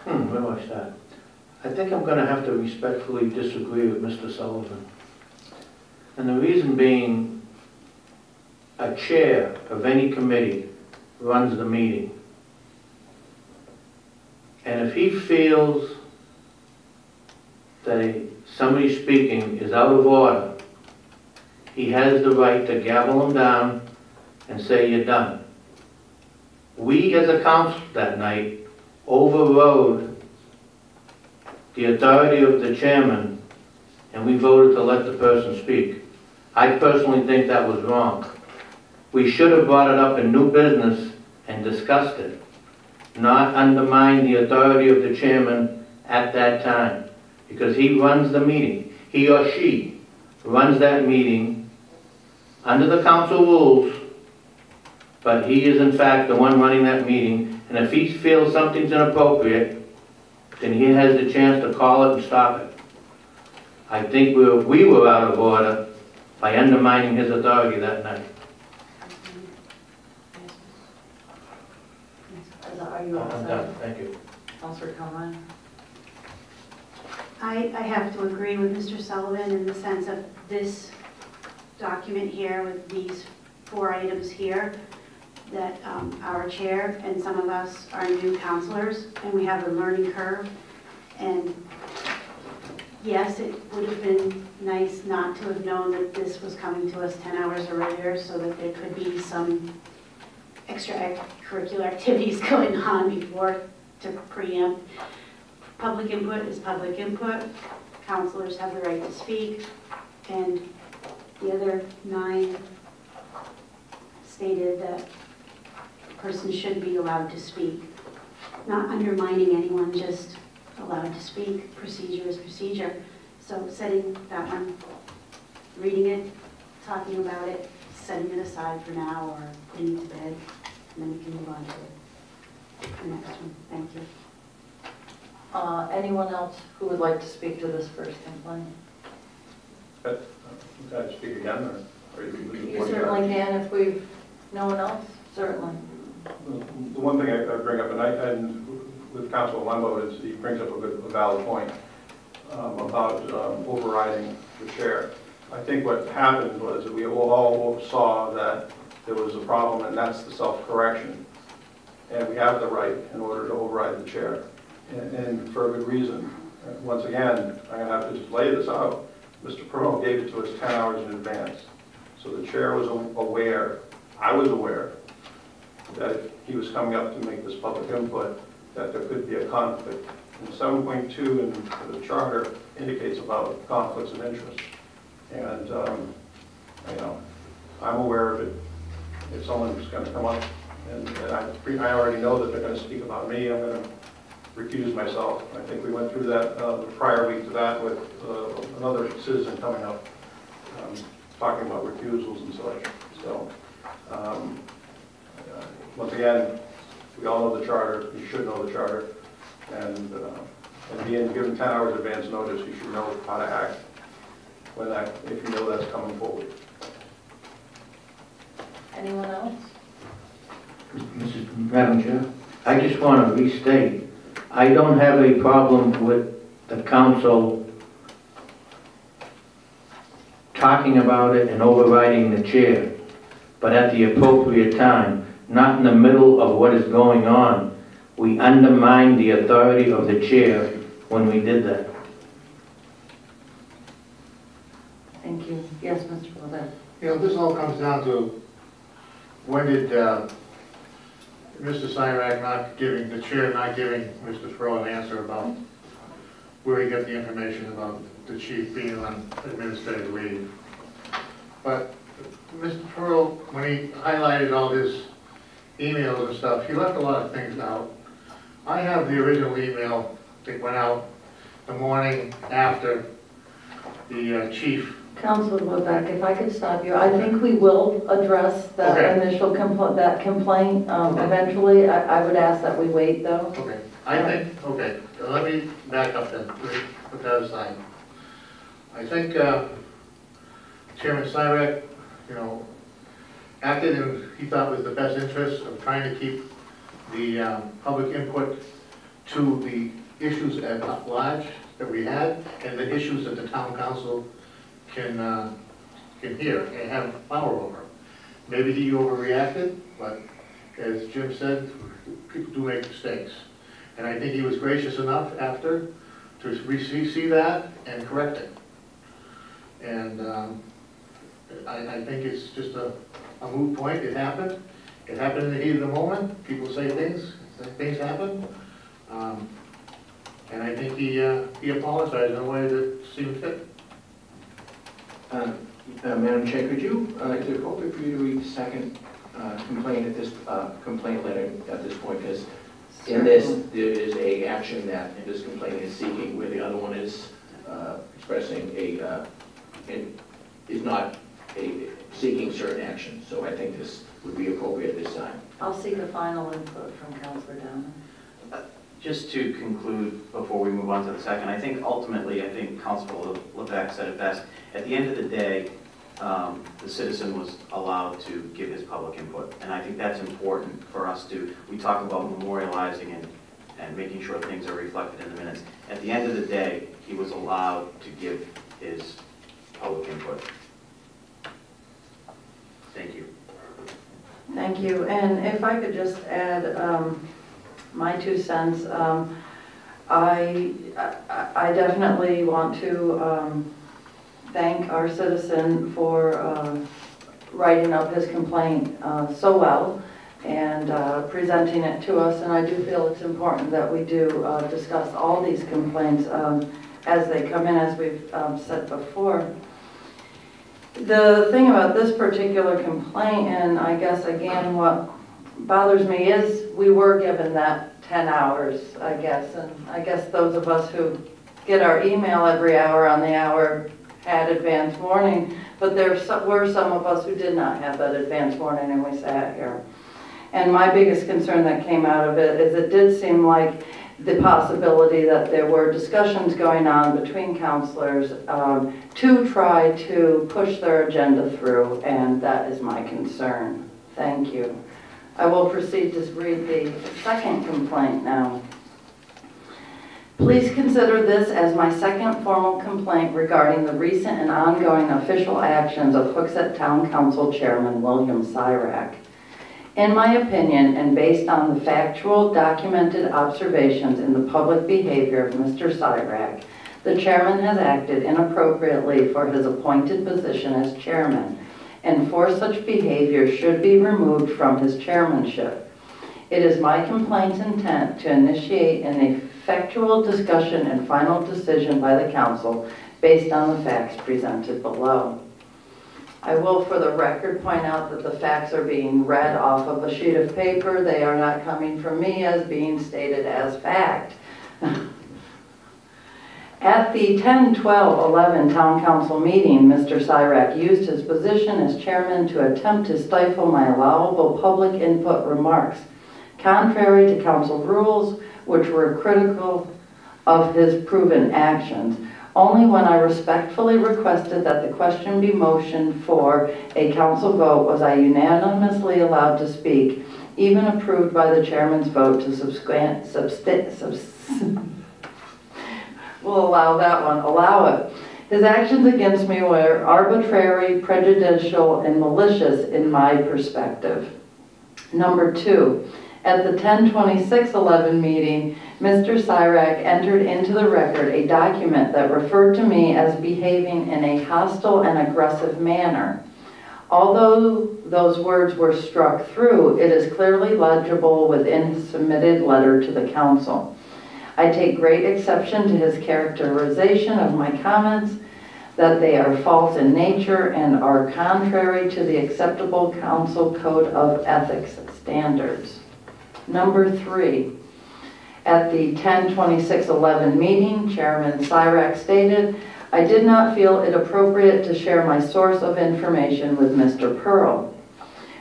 Where do I start? I think I'm gonna have to respectfully disagree with Mr. Sullivan. And the reason being, a chair of any committee runs the meeting. And if he feels that somebody speaking is out of order, he has the right to gavel him down and say, "You're done." We as a council that night overrode the authority of the chairman, and we voted to let the person speak. I personally think that was wrong. We should have brought it up in new business and discussed it, not undermine the authority of the chairman at that time, because he runs the meeting. He or she runs that meeting under the council rules, but he is in fact the one running that meeting, and if he feels something's inappropriate, then he has the chance to call it and stop it. I think we were out of order by undermining his authority that night. Are you all I'm set? done, thank you. Councilor Calhoun? I have to agree with Mr. Sullivan in the sense of this document here with these 4 items here, that our chair and some of us are new counselors and we have a learning curve. And yes, it would have been nice not to have known that this was coming to us 10 hours earlier so that there could be some extracurricular activities going on before to preempt. Public input is public input. Counselors have the right to speak, and the other 9 stated that a person should be allowed to speak. Not undermining anyone, just allowed to speak. Procedure is procedure. So setting that one, reading it, talking about it, setting it aside for now or putting it to bed, and then we can move on to the next one. Thank you. Anyone else who would like to speak to this first complaint? Can I speak again, or You certainly can if we've, no one else? Certainly. The one thing I bring up, and with Councilor Wendell, is he brings up a valid point about overriding the chair. I think what happened was that we all saw that there was a problem, and that's the self-correction. And we have the right in order to override the chair, and for a good reason. Once again, I'm going to have to just lay this out. Mr. Pearl gave it to us 10 hours in advance. So the chair was aware, I was aware, that if he was coming up to make this public input, that there could be a conflict. And 7.2 in the charter indicates about conflicts of interest. And, you know, I'm aware of it. If someone's going to come up, and I already know that they're going to speak about me, I'm going to recuse myself. I think we went through that the prior week to that with another citizen coming up, talking about recusals and such. So, once again, we all know the charter. You should know the charter, and being given 10 hours advance notice, you should know how to act when if you know that's coming forward. Anyone else? Madam Chair, I just want to restate, I don't have a problem with the council talking about it and overriding the chair, but at the appropriate time, not in the middle of what is going on. We undermined the authority of the chair when we did that. Thank you. Yes, Mr. Burdette. You know, this all comes down to when did Mr. Syrak the chair not giving Mr. Furrow an answer about where he got the information about the chief being on administrative leave. But Mr. Furrow, when he highlighted all his emails and stuff, he left a lot of things out. I have the original email that went out the morning after the chief. Councilor Woodbeck, if I could stop you, I think we will address that initial complaint eventually. I would ask that we wait, though. Okay. Okay. Let me back up then. Put that aside. I think Chairman Syrak, you know, acted in he thought was the best interest of trying to keep the public input to the issues at large that we had and the issues that the town council can hear and have power over. Maybe he overreacted, but as Jim said, people do make mistakes. And I think he was gracious enough after to see that and correct it. And I think it's just a moot point. It happened. It happened in the heat of the moment. People say things happen. And I think he apologized in a way that seemed fit. Madam Chair, could you, is it appropriate for you to read the second complaint at this, complaint letter at this point? Because in this, there is a action that in this complaint is seeking, where the other one is expressing is not seeking certain action. So I think this would be appropriate this time. I'll seek a final input from Councilor Downer. Just to conclude, before we move on to the second, I think ultimately, Councilor Levesque said it best. At the end of the day, the citizen was allowed to give his public input. And I think that's important for us to, we talk about memorializing and making sure things are reflected in the minutes. At the end of the day, he was allowed to give his public input. Thank you. Thank you. And if I could just add my 2 cents, I definitely want to thank our citizen for writing up his complaint so well and presenting it to us. And I do feel it's important that we do discuss all these complaints as they come in, as we've said before. The thing about this particular complaint, and I guess again what bothers me, is we were given that 10 hours, I guess. And I guess those of us who get our email every hour on the hour had advance warning, but there were some of us who did not have that advance warning, and we sat here. And my biggest concern that came out of it is it did seem like the possibility that there were discussions going on between counselors to try to push their agenda through, and that is my concern. Thank you. I will proceed to read the second complaint now. Please consider this as my second formal complaint regarding the recent and ongoing official actions of Hooksett Town Council Chairman William Syrak. In my opinion, and based on the factual documented observations in the public behavior of Mr. Syrak, the chairman has acted inappropriately for his appointed position as chairman, and for such behavior should be removed from his chairmanship. It is my complaint's intent to initiate an effectual discussion and final decision by the council based on the facts presented below. I will, for the record, point out that the facts are being read off of a sheet of paper. They are not coming from me as being stated as fact. At the 10/12/11 Town Council meeting, Mr. Syrak used his position as chairman to attempt to stifle my allowable public input remarks, contrary to council rules, which were critical of his proven actions. Only when I respectfully requested that the question be motioned for a council vote was I unanimously allowed to speak, even approved by the chairman's vote to we'll allow it. His actions against me were arbitrary, prejudicial, and malicious in my perspective. Number 2, at the 10/26/11 meeting, Mr. Syrak entered into the record a document that referred to me as behaving in a hostile and aggressive manner. Although those words were struck through, it is clearly legible within his submitted letter to the council. I take great exception to his characterization of my comments, that they are false in nature and are contrary to the acceptable council code of ethics standards. Number 3, at the 10/26/11 meeting, Chairman Syrak stated, I did not feel it appropriate to share my source of information with Mr. Pearl.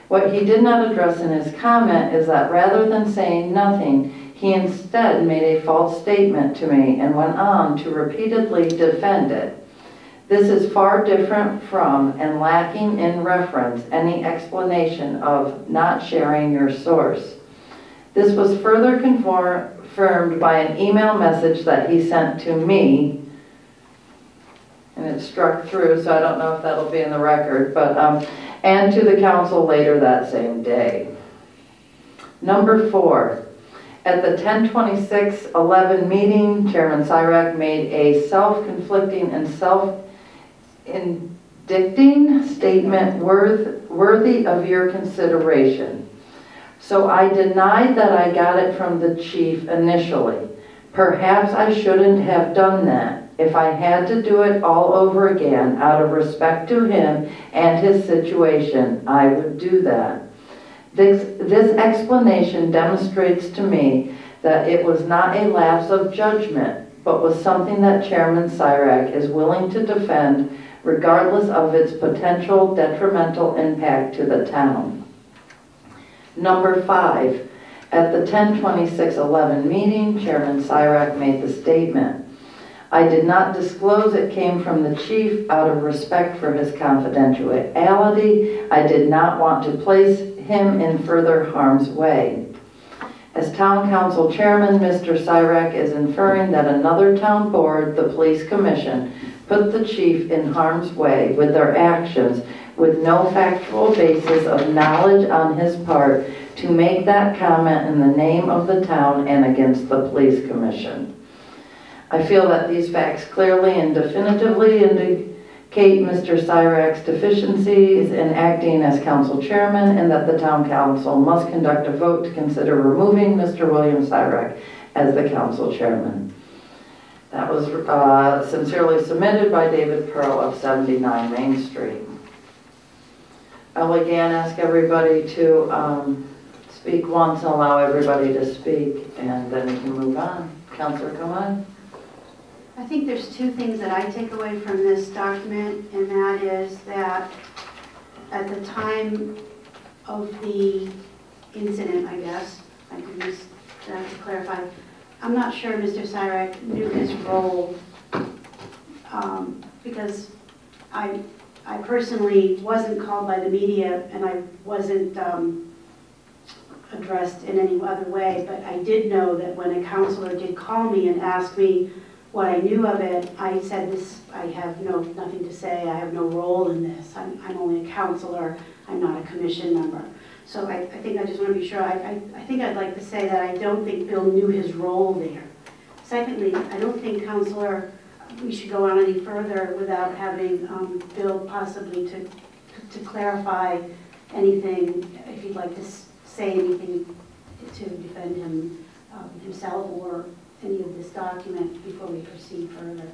What he did not address in his comment is that rather than saying nothing, he instead made a false statement to me and went on to repeatedly defend it. This is far different from and lacking in reference any explanation of not sharing your source. This was further confirmed by an email message that he sent to me, and it struck through, so I don't know if that'll be in the record, but, and to the council later that same day. Number 4, at the 10/26/11 meeting, Chairman Cyrack made a self-conflicting and self-indicting statement worthy of your consideration. So I denied that I got it from the chief initially. Perhaps I shouldn't have done that. If I had to do it all over again, out of respect to him and his situation, I would do that. This explanation demonstrates to me that it was not a lapse of judgment, but was something that Chairman Cyrack is willing to defend regardless of its potential detrimental impact to the town. Number 5, at the 10/26/11 meeting, Chairman Cyrack made the statement, I did not disclose it came from the chief out of respect for his confidentiality. I did not want to place him in further harm's way. As town council chairman, Mr. Cyrack is inferring that another town board, the police commission, put the chief in harm's way with their actions with no factual basis of knowledge on his part to make that comment in the name of the town and against the police commission. I feel that these facts clearly and definitively indicate Mr. Cyrack's deficiencies in acting as council chairman, and that the town council must conduct a vote to consider removing Mr. William Cyrack as the council chairman. That was sincerely submitted by David Pearl of 79 Main Street. I'll again ask everybody to speak once and allow everybody to speak, and then we can move on. Councilor Kamal? I think there's two things that I take away from this document, and that is that at the time of the incident, I guess, I could use that to clarify, I'm not sure Mr. Cyrack knew his role, because I personally wasn't called by the media, and I wasn't addressed in any other way, but I did know that when a counselor did call me and ask me what I knew of it, I said this, I have nothing to say, I have no role in this, I'm only a counselor, I'm not a commission member. So I think I just want to be sure, I think I'd like to say that I don't think Bill knew his role there. Secondly, I don't think we should go on any further without having Bill possibly to clarify anything, if he'd like to say anything to defend himself or any of this document before we proceed further.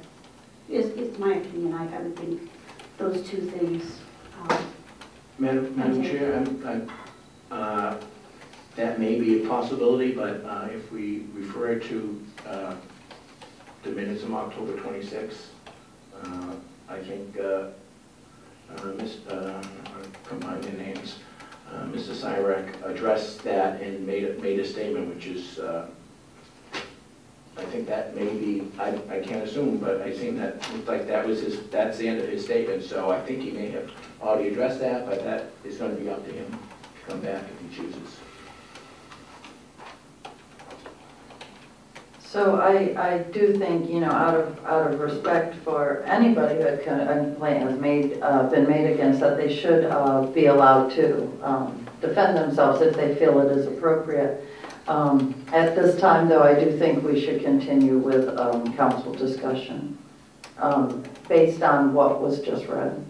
It's my opinion. I would think those two things. Madam Chair, that may be a possibility, but if we refer to the minutes of October 26th, I think, combine the names, Mr. Cyrack addressed that and made a statement, which is, I think that may be, I can't assume, but I think that looked like that's the end of his statement. So I think he may have already addressed that, but that is going to be up to him to come back if he chooses. So I do think, out of respect for anybody that a complaint has been made against, that they should be allowed to defend themselves if they feel it is appropriate. At this time, though, I do think we should continue with council discussion based on what was just read.